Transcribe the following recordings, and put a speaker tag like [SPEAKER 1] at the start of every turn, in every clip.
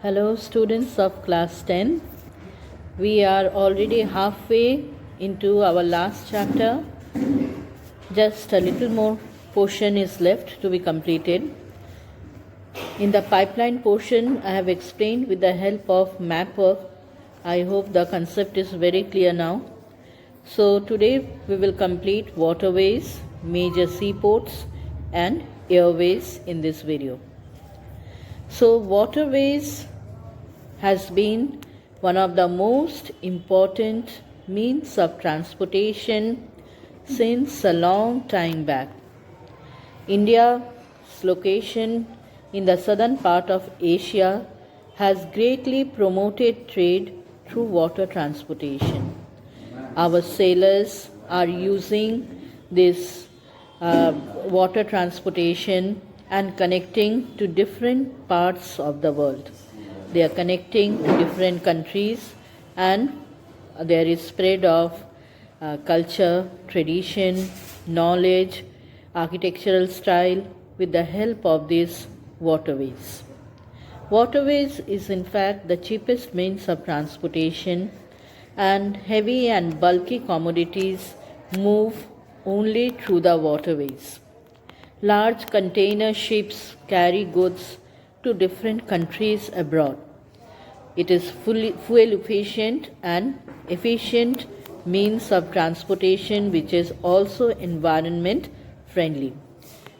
[SPEAKER 1] Hello, students of class 10. We are already halfway into our last chapter. Just a little more portion is left to be completed. In the pipeline portion, I have explained with the help of map work. I hope the concept is very clear now. So today we will complete waterways, major seaports and airways in this video. So waterways has been one of the most important means of transportation since a long time back. India's location in the southern part of Asia has greatly promoted trade through water transportation. Our sailors are using this water transportation and connecting to different parts of the world. They are connecting to different countries, and there is spread of culture, tradition, knowledge, architectural style with the help of these waterways. Waterways is in fact the cheapest means of transportation, and heavy and bulky commodities move only through the waterways. Large container ships carry goods to different countries abroad. It is fuel efficient and efficient means of transportation which is also environment friendly.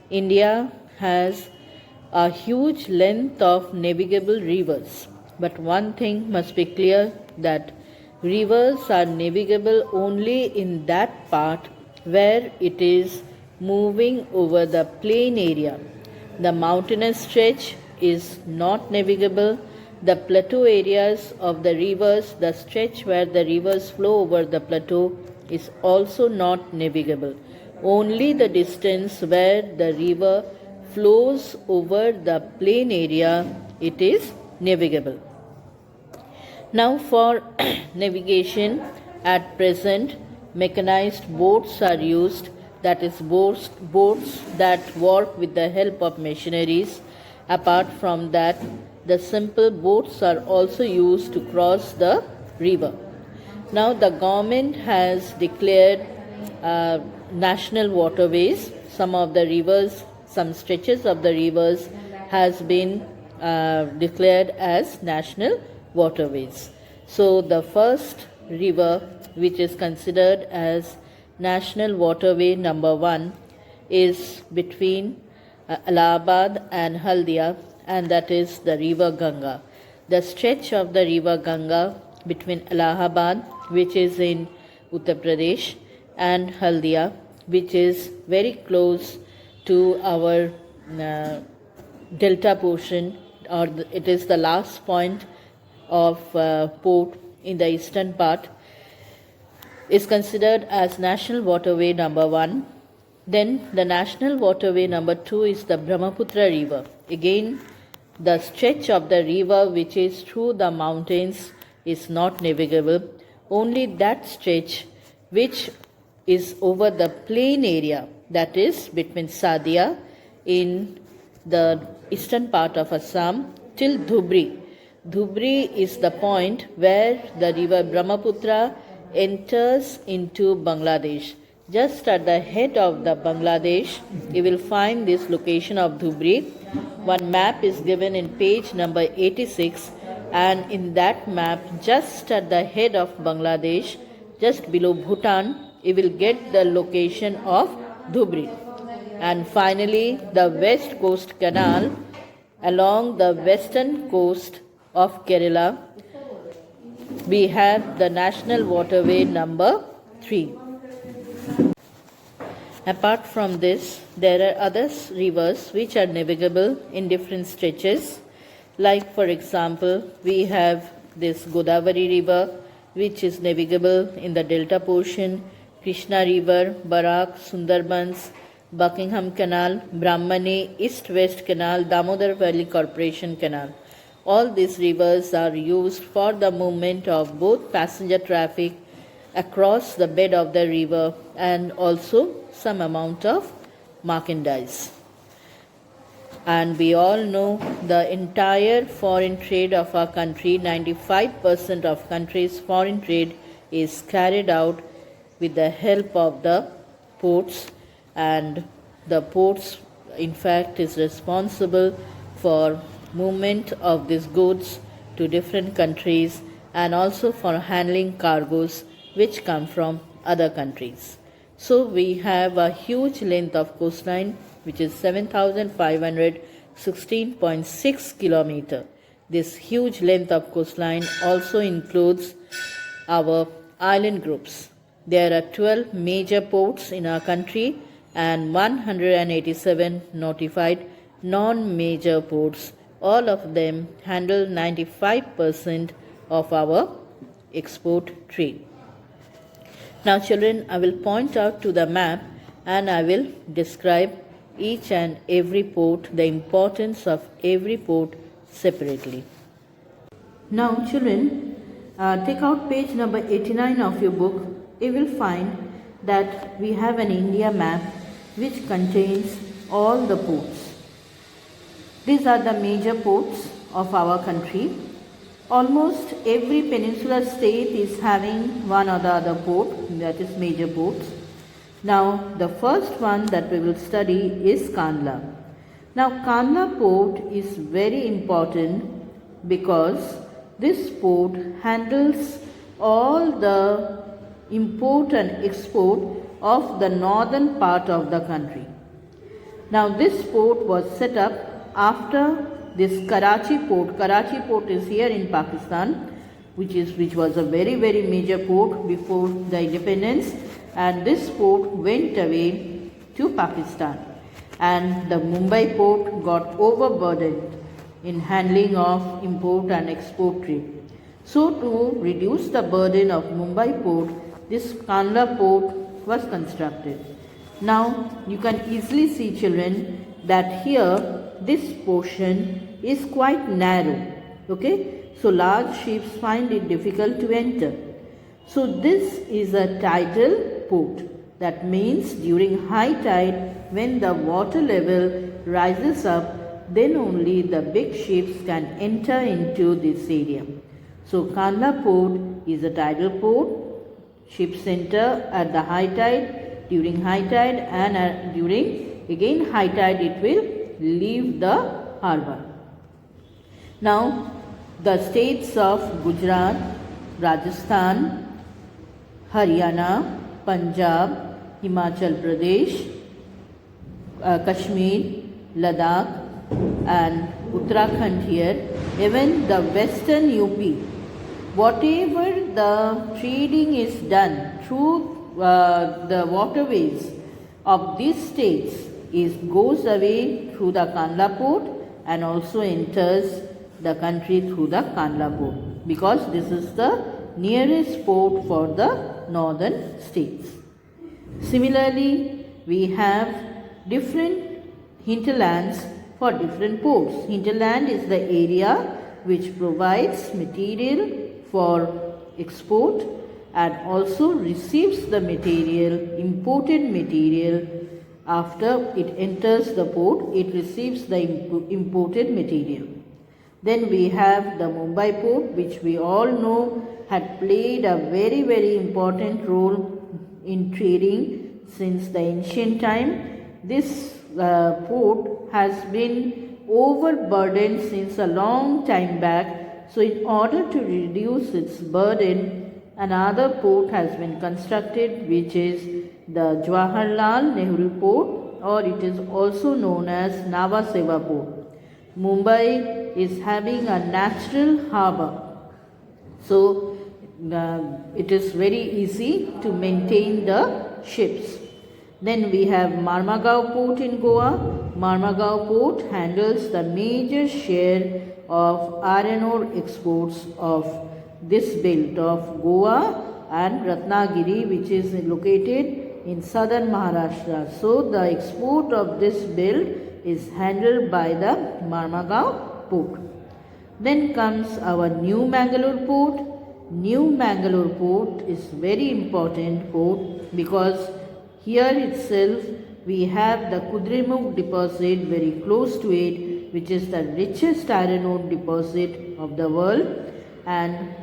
[SPEAKER 1] India has a huge length of navigable rivers, but one thing must be clear, that rivers are navigable only in that part where it is moving over the plain area. The mountainous stretch is not navigable. The plateau areas of the rivers, the stretch where the rivers flow over the plateau, is also not navigable. Only the distance where the river flows over the plain area, it is navigable. Now for navigation, at present mechanized boats are used, that is boats that work with the help of machineries. Apart from that, the simple boats are also used to cross the river. Now the government has declared national waterways. Some of the rivers, some stretches of the rivers has been declared as national waterways. So the first river which is considered as national waterway number 1 is between Allahabad and Haldia, and that is the river Ganga. The stretch of the river Ganga between Allahabad, which is in Uttar Pradesh, and Haldia, which is very close to our delta portion, or it is the last point of port in the eastern part, is considered as national waterway number 1. Then the national waterway number 2 is the Brahmaputra river. Again, the stretch of the river which is through the mountains is not navigable. Only that stretch which is over the plain area, that is between Sadia in the eastern part of Assam till Dhubri. Dhubri is the point where the river Brahmaputra enters into Bangladesh. Just at the head of the Bangladesh, you will find this location of Dhubri. One map is given in page number 86, and in that map, just at the head of Bangladesh, just below Bhutan, you will get the location of Dhubri. And finally, the West Coast Canal along the western coast of Kerala, we have the national waterway number 3. Apart from this, there are other rivers which are navigable in different stretches. Like for example, we have this Godavari river which is navigable in the delta portion, Krishna river, Barak, Sundarbans, Buckingham Canal, Brahmani, East-West Canal, Damodar Valley Corporation Canal. All these rivers are used for the movement of both passenger traffic across the bed of the river and also some amount of merchandise. And we all know the entire foreign trade of our country, 95% of country's foreign trade is carried out with the help of the ports, and the ports in fact is responsible for movement of these goods to different countries and also for handling cargoes which come from other countries. So we have a huge length of coastline which is 7,516.6 kilometer. This huge length of coastline also includes our island groups. There are 12 major ports in our country and 187 notified non-major ports. All of them handle 95% of our export trade. Now children, I will point out to the map and I will describe each and every port, the importance of every port separately. Now children, take out page number 89 of your book. You will find that we have an India map which contains all the ports. These are the major ports of our country. Almost every peninsular state is having one or the other port, that is major ports. Now the first one that we will study is Kandla. Now Kandla port is very important because this port handles all the import and export of the northern part of the country. Now this port was set up after this Karachi port. Karachi port is here in Pakistan, which was a very major port before the independence, and this port went away to Pakistan, and the Mumbai port got overburdened in handling of import and export trade. So to reduce the burden of Mumbai port, this Kandla port was constructed. Now you can easily see children that here this portion is quite narrow. Okay, so large ships find it difficult to enter. So this is a tidal port. That means during high tide, when the water level rises up, then only the big ships can enter into this area. So Kandla port is a tidal port. Ships enter at the high tide, during high tide, and during again high tide it will leave the harbour. Now the states of Gujarat, Rajasthan, Haryana, Punjab, Himachal Pradesh, Kashmir, Ladakh and Uttarakhand here, even the western UP, whatever the trading is done through the waterways of these states goes away through the Kandla port and also enters the country through the Kandla port, because this is the nearest port for the northern states. Similarly, we have different hinterlands for different ports. Hinterland is the area which provides material for export and also receives the material, imported material. After it enters the port, it receives the imported material. Then we have the Mumbai port, which we all know had played a very important role in trading since the ancient time. This port has been overburdened since a long time back. So in order to reduce its burden, another port has been constructed, which is the Jawaharlal Nehru port, or it is also known as Nhava Sheva port. Mumbai is having a natural harbour, so it is very easy to maintain the ships. Then we have Marmagao port in Goa. Marmagao port handles the major share of iron ore exports of this belt of Goa and Ratnagiri, which is located in southern Maharashtra. So the export of this belt is handled by the Marmagao port. Then comes our New Mangalore port. New Mangalore port is very important port because here itself we have the Kudremukh deposit very close to it, which is the richest iron ore deposit of the world, and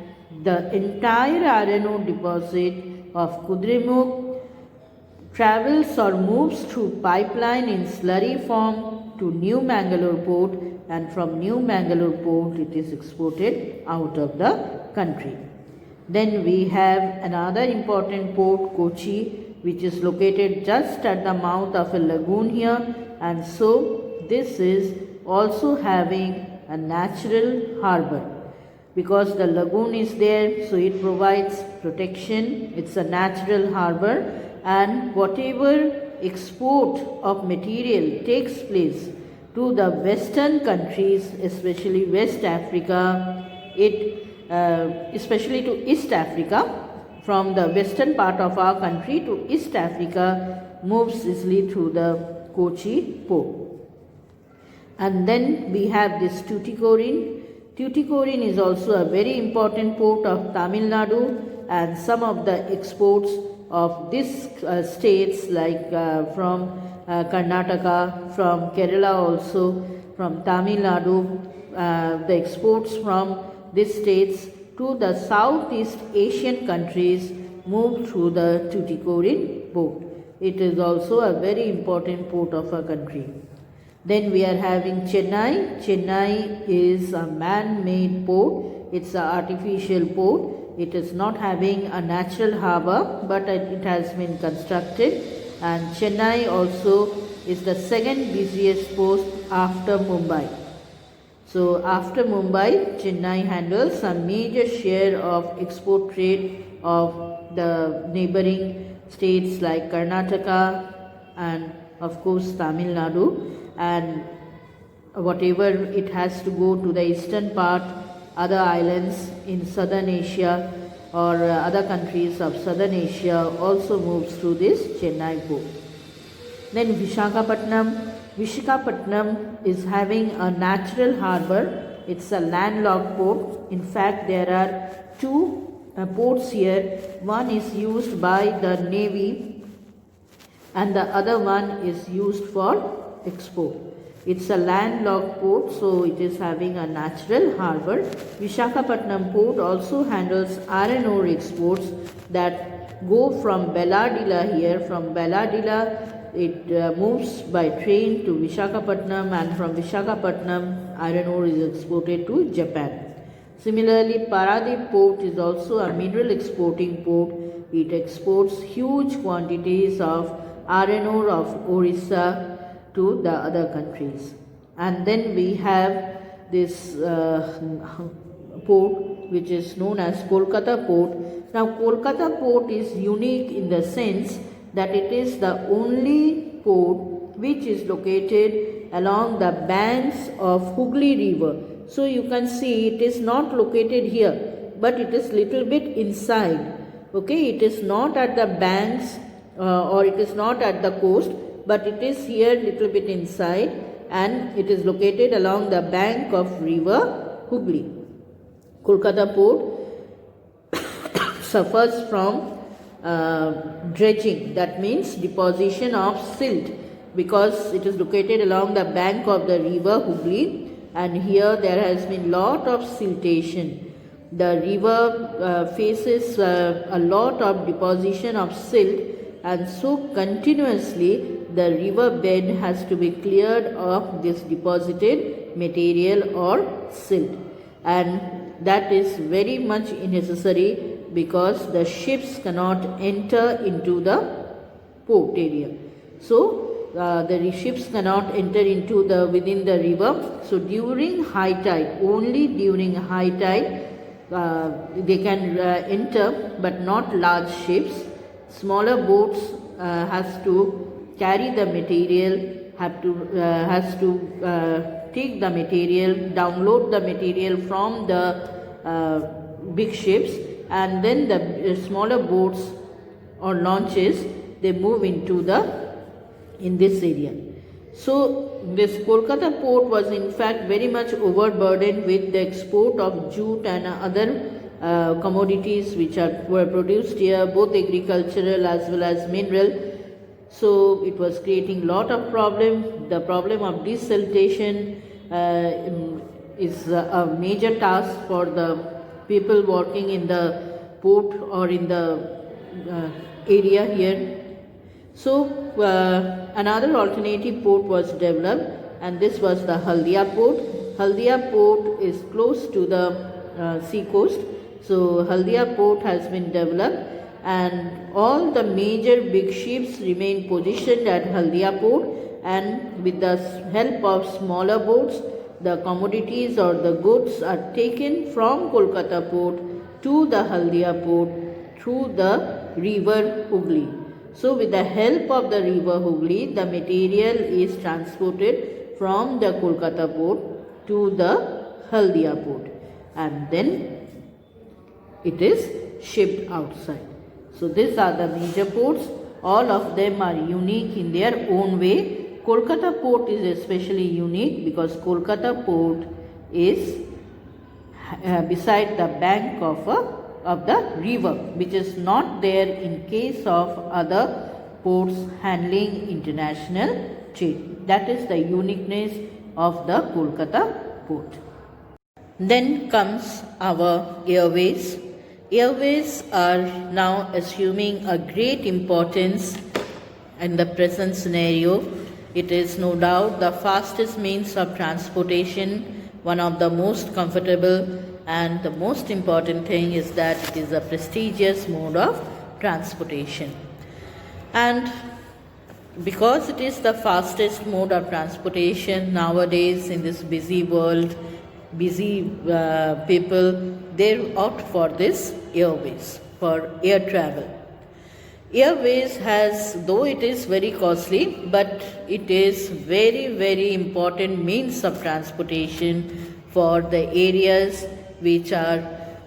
[SPEAKER 1] the entire iron ore deposit of Kudremukh travels or moves through pipeline in slurry form to New Mangalore port, and from New Mangalore port it is exported out of the country. Then we have another important port, Kochi, which is located just at the mouth of a lagoon here, and so this is also having a natural harbor. Because the lagoon is there, so it provides protection. It's a natural harbor, and whatever export of material takes place to the western countries, especially West Africa, especially to East Africa, from the western part of our country to East Africa, moves easily through the Kochi port. And then we have this Tuticorin. Tuticorin is also a very important port of Tamil Nadu, and some of the exports of these states like from Karnataka, from Kerala also, from Tamil Nadu, the exports from these states to the Southeast Asian countries move through the Tuticorin port. It is also a very important port of our country. Then we are having Chennai. Chennai is a man-made port. It's an artificial port. It is not having a natural harbor, but it has been constructed. And Chennai also is the second busiest port after Mumbai. So after Mumbai, Chennai handles a major share of export trade of the neighboring states like Karnataka and of course Tamil Nadu, and whatever it has to go to the eastern part, other islands in southern Asia or other countries of southern Asia also moves through this Chennai port. Then Visakhapatnam. Visakhapatnam is having a natural harbor. It's a landlocked port. In fact, there are two ports here. One is used by the Navy and the other one is used for export. It's a landlocked port, so it is having a natural harbor. Visakhapatnam port also handles iron ore exports that go from Belladilla here. From Belladilla it moves by train to Visakhapatnam, and from Visakhapatnam iron ore is exported to Japan. Similarly, Paradip port is also a mineral exporting port. It exports huge quantities of iron ore of Orissa to the other countries. And then we have this port which is known as Kolkata port. Now Kolkata port is unique in the sense that it is the only port which is located along the banks of Hooghly river. So you can see it is not located here, but it is little bit inside. Okay, it is not at the banks or it is not at the coast, but it is here little bit inside, and it is located along the bank of river Hooghly. Kolkata port suffers from dredging, that means deposition of silt, because it is located along the bank of the river Hooghly, and here there has been lot of siltation. The river faces a lot of deposition of silt, and so continuously the river bed has to be cleared of this deposited material or silt, and that is very much necessary because the ships cannot enter into the port area. So the ships cannot enter into the within the river. So during high tide, only during high tide they can enter, but not large ships. Smaller boats has to carry the material, has to take the material, download the material from the big ships, and then the smaller boats or launches, they move into in this area. So this Kolkata port was in fact very much overburdened with the export of jute and other commodities which were produced here, both agricultural as well as mineral. So it was creating lot of problem. The problem of desiltation is a major task for the people working in the port or in the area here. So another alternative port was developed, and this was the Haldia port. Haldia port is close to the sea coast. So Haldia port has been developed, and all the major big ships remain positioned at Haldia port, and with the help of smaller boats, the commodities or the goods are taken from Kolkata port to the Haldia port through the river Hooghly. So with the help of the river Hooghly, the material is transported from the Kolkata port to the Haldia port, and then it is shipped outside. So these are the major ports. All of them are unique in their own way. Kolkata port is especially unique because Kolkata port is beside the bank of the river, which is not there in case of other ports handling international trade. That is the uniqueness of the Kolkata port. Then comes our airways. Airways are now assuming a great importance in the present scenario. It is no doubt the fastest means of transportation, one of the most comfortable, and the most important thing is that it is a prestigious mode of transportation. And because it is the fastest mode of transportation nowadays in this busy world, busy people, they opt for this airways, for air travel. Airways has, though it is very costly, but it is very important means of transportation for the areas which are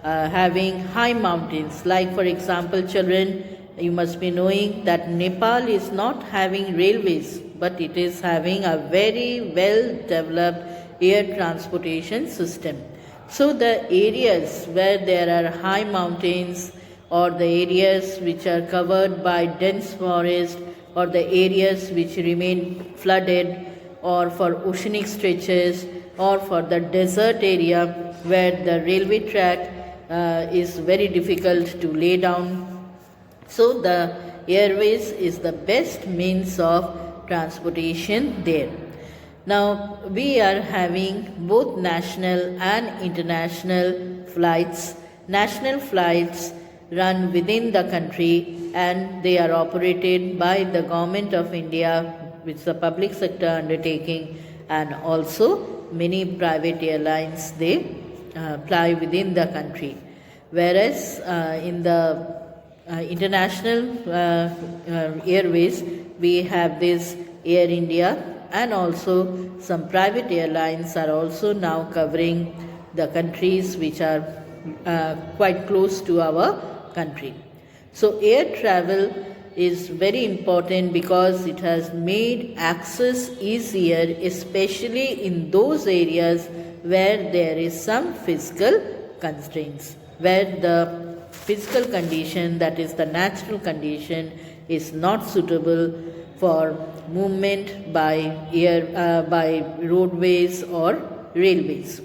[SPEAKER 1] having high mountains. Like for example, children, you must be knowing that Nepal is not having railways, but it is having a very well developed air transportation system. So the areas where there are high mountains, or the areas which are covered by dense forest, or the areas which remain flooded, or for oceanic stretches, or for the desert area where the railway track is very difficult to lay down. So the airways is the best means of transportation there. Now we are having both national and international flights. National flights run within the country and they are operated by the Government of India, which is a public sector undertaking, and also many private airlines, they fly within the country. Whereas in the international airways, we have this Air India, and also some private airlines are also now covering the countries which are quite close to our country. So air travel is very important because it has made access easier, especially in those areas where there is some physical constraints, where the physical condition, that is the natural condition, is not suitable for movement by air, by roadways or railways.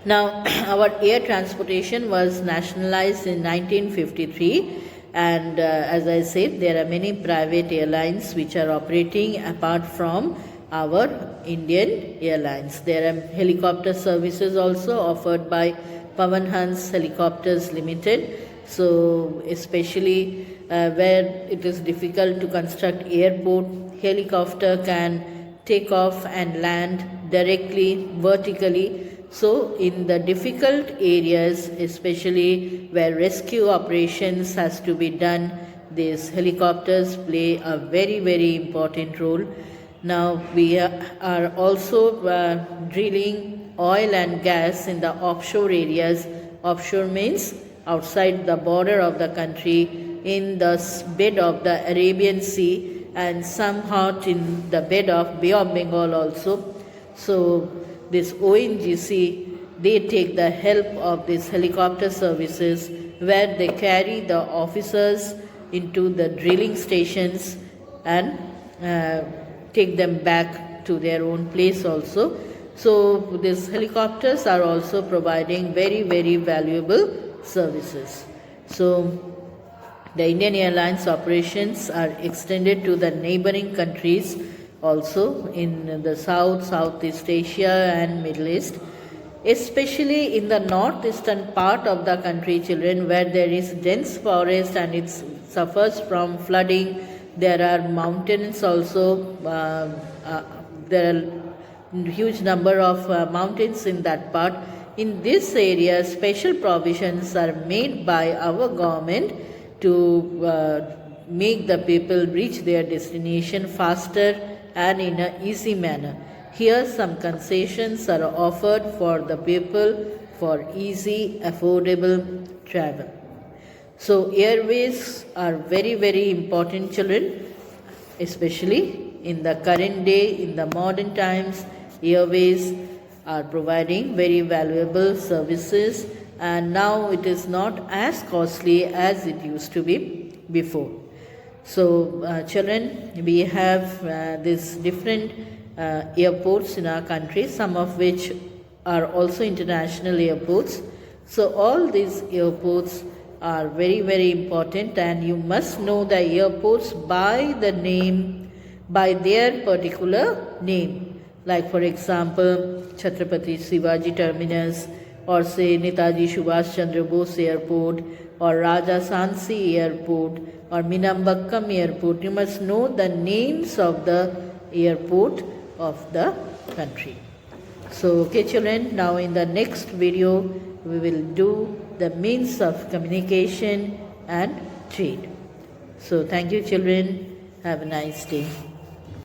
[SPEAKER 1] Now, our air transportation was nationalized in 1953, and as I said, there are many private airlines which are operating apart from our Indian airlines. There are helicopter services also offered by Pawan Hans Helicopters Limited. So, especially where it is difficult to construct airport, helicopter can take off and land directly, vertically. So in the difficult areas, especially where rescue operations has to be done, these helicopters play a very important role. Now we are also drilling oil and gas in the offshore areas. Offshore means outside the border of the country, in the bed of the Arabian Sea, and somehow in the bed of Bay of Bengal also. So this ONGC, they take the help of these helicopter services where they carry the officers into the drilling stations and take them back to their own place also. So these helicopters are also providing very valuable services. So the Indian Airlines operations are extended to the neighboring countries also in the South, Southeast Asia and Middle East, especially in the northeastern part of the country, children, where there is dense forest and it suffers from flooding. There are mountains also. There are huge number of mountains in that part. In this area, special provisions are made by our government to make the people reach their destination faster and in an easy manner. Here some concessions are offered for the people for easy, affordable travel. So airways are very important, children, especially in the current day, in the modern times. Airways are providing very valuable services, and now it is not as costly as it used to be before. So children, we have these different airports in our country, some of which are also international airports. So all these airports are very important, and you must know the airports by the name, by their particular name. Like for example, Chhatrapati Shivaji Terminus, or say Netaji Subhash Chandra Bose Airport, or Raja Sansi Airport, or Minambakkam Airport. You must know the names of the airport of the country. So okay children, now in the next video we will do the means of communication and trade. So thank you children, have a nice day.